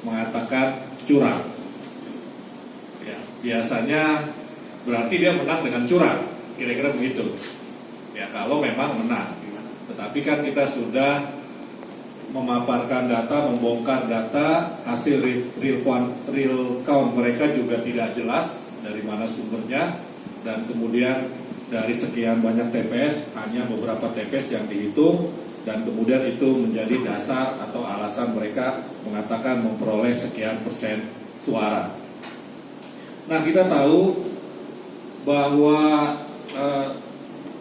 mengatakan curang. Ya, biasanya berarti dia menang dengan curang, kira-kira begitu. Ya, kalau memang menang. Tetapi kan kita sudah memaparkan data, membongkar data, hasil real count mereka juga tidak jelas dari mana sumbernya, dan kemudian dari sekian banyak TPS hanya beberapa TPS yang dihitung, dan kemudian itu menjadi dasar atau alasan mereka mengatakan memperoleh sekian persen suara. Nah, kita tahu bahwa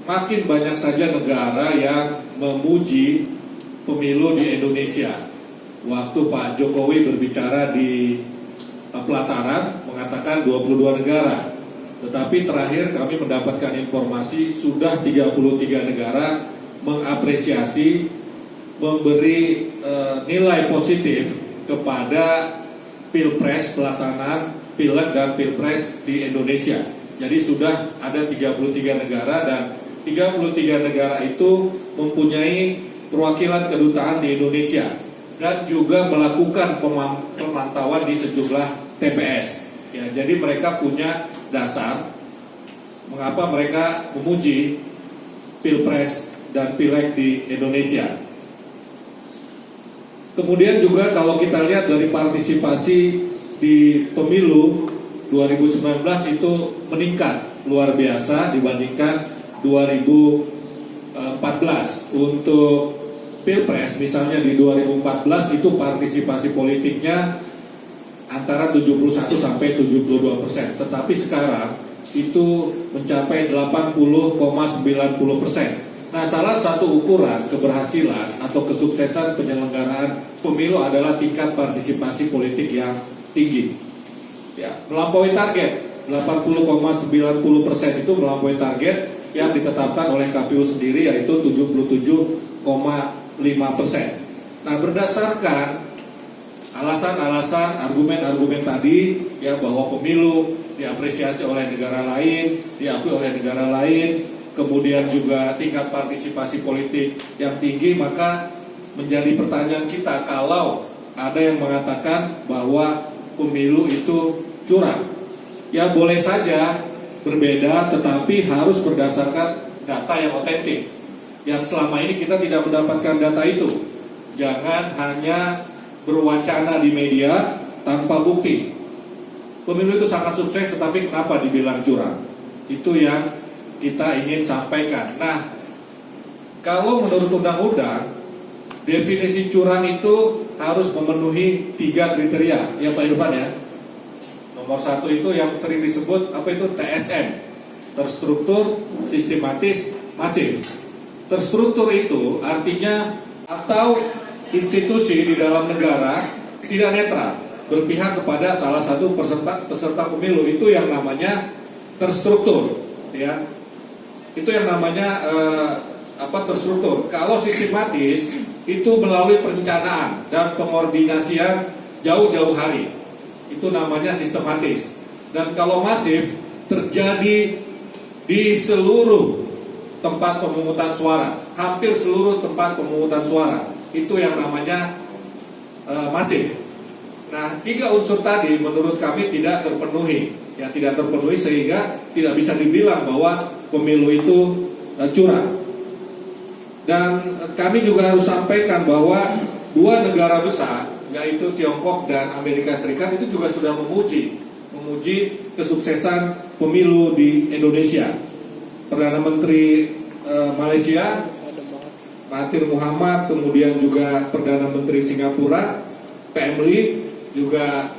makin banyak saja negara yang memuji pemilu di Indonesia. Waktu Pak Jokowi berbicara di pelataran mengatakan 22 negara. Tetapi terakhir kami mendapatkan informasi sudah 33 negara mengapresiasi, memberi nilai positif kepada Pilpres, pelaksanaan Pileg dan Pilpres di Indonesia. Jadi sudah ada 33 negara, dan 33 negara itu mempunyai perwakilan kedutaan di Indonesia dan juga melakukan pemantauan di sejumlah TPS. Ya, jadi mereka punya dasar mengapa mereka memuji Pilpres dan Pileg di Indonesia. Kemudian juga kalau kita lihat dari partisipasi di pemilu 2019 itu meningkat luar biasa dibandingkan 2014. Untuk Pilpres misalnya di 2014 itu partisipasi politiknya antara 71 sampai 72%, tetapi sekarang itu mencapai 80,90%. Nah, salah satu ukuran keberhasilan atau kesuksesan penyelenggaraan pemilu adalah tingkat partisipasi politik yang tinggi. Ya, melampaui target 80,90% itu melampaui target yang ditetapkan oleh KPU sendiri, yaitu 77,5%. Nah, berdasarkan alasan-alasan, argumen-argumen tadi, ya, bahwa pemilu diapresiasi oleh negara lain, diakui oleh negara lain, kemudian juga tingkat partisipasi politik yang tinggi, maka menjadi pertanyaan kita kalau ada yang mengatakan bahwa pemilu itu curang. Ya, boleh saja berbeda, tetapi harus berdasarkan data yang otentik. Yang selama ini kita tidak mendapatkan data itu. Jangan hanya berwacana di media tanpa bukti. Pemilu itu sangat sukses, tetapi kenapa dibilang curang? Itu yang kita ingin sampaikan. Nah, kalau menurut undang-undang, definisi curang itu harus memenuhi 3 kriteria, ya Pak Irfan ya. Nomor 1 itu yang sering disebut apa itu TSM, terstruktur, sistematis, masif. Terstruktur itu artinya atau institusi di dalam negara tidak netral, berpihak kepada salah satu peserta pemilu, itu yang namanya terstruktur, ya. Itu yang namanya terstruktur. Kalau sistematis itu melalui perencanaan dan pengordinasian jauh-jauh hari, itu namanya sistematis. Dan kalau masif terjadi di seluruh tempat pemungutan suara, hampir seluruh tempat pemungutan suara, itu yang namanya masif. Nah, 3 unsur tadi menurut kami tidak terpenuhi, ya, tidak terpenuhi sehingga tidak bisa dibilang bahwa pemilu itu curang. Dan kami juga harus sampaikan bahwa 2 negara besar, yaitu Tiongkok dan Amerika Serikat, itu juga sudah memuji kesuksesan pemilu di Indonesia. Perdana Menteri Malaysia Mahathir Muhammad, kemudian juga Perdana Menteri Singapura PM Lee, juga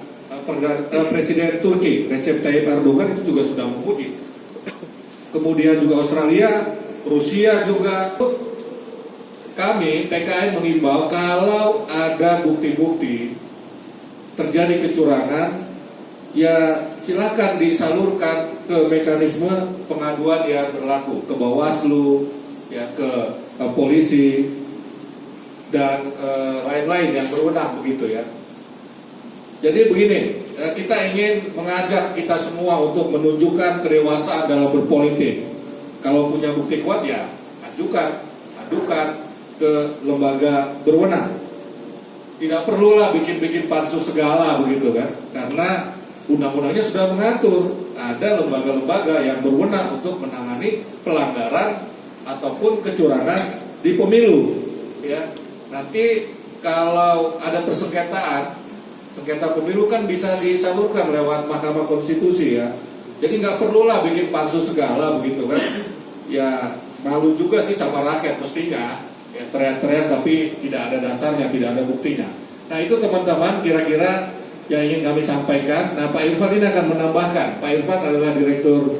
Presiden Turki Recep Tayyip Erdogan itu juga sudah memuji. Kemudian juga Australia, Rusia juga. Kami TKN mengimbau kalau ada bukti-bukti terjadi kecurangan, ya silakan disalurkan ke mekanisme pengaduan yang berlaku, ke Bawaslu, ya, ke polisi dan lain-lain yang berwenang, begitu ya. Jadi begini, kita ingin mengajak kita semua untuk menunjukkan kedewasaan dalam berpolitik. Kalau punya bukti kuat, ya adukan ke lembaga berwenang. tidak perlulah bikin-bikin pansus segala begitu kan, karena undang-undangnya sudah mengatur ada lembaga-lembaga yang berwenang untuk menangani pelanggaran ataupun kecurangan di pemilu. Ya, nanti kalau ada persengketaan, sengketa pemilu kan bisa disalurkan lewat Mahkamah Konstitusi ya. Jadi nggak perlulah bikin pansus segala begitu kan. Ya malu juga sih sama rakyat mestinya. Ya, teriak-teriak tapi tidak ada dasarnya, tidak ada buktinya. Nah itu teman-teman kira-kira yang ingin kami sampaikan. Nah Pak Irfan ini akan menambahkan. Pak Irfan adalah Direktur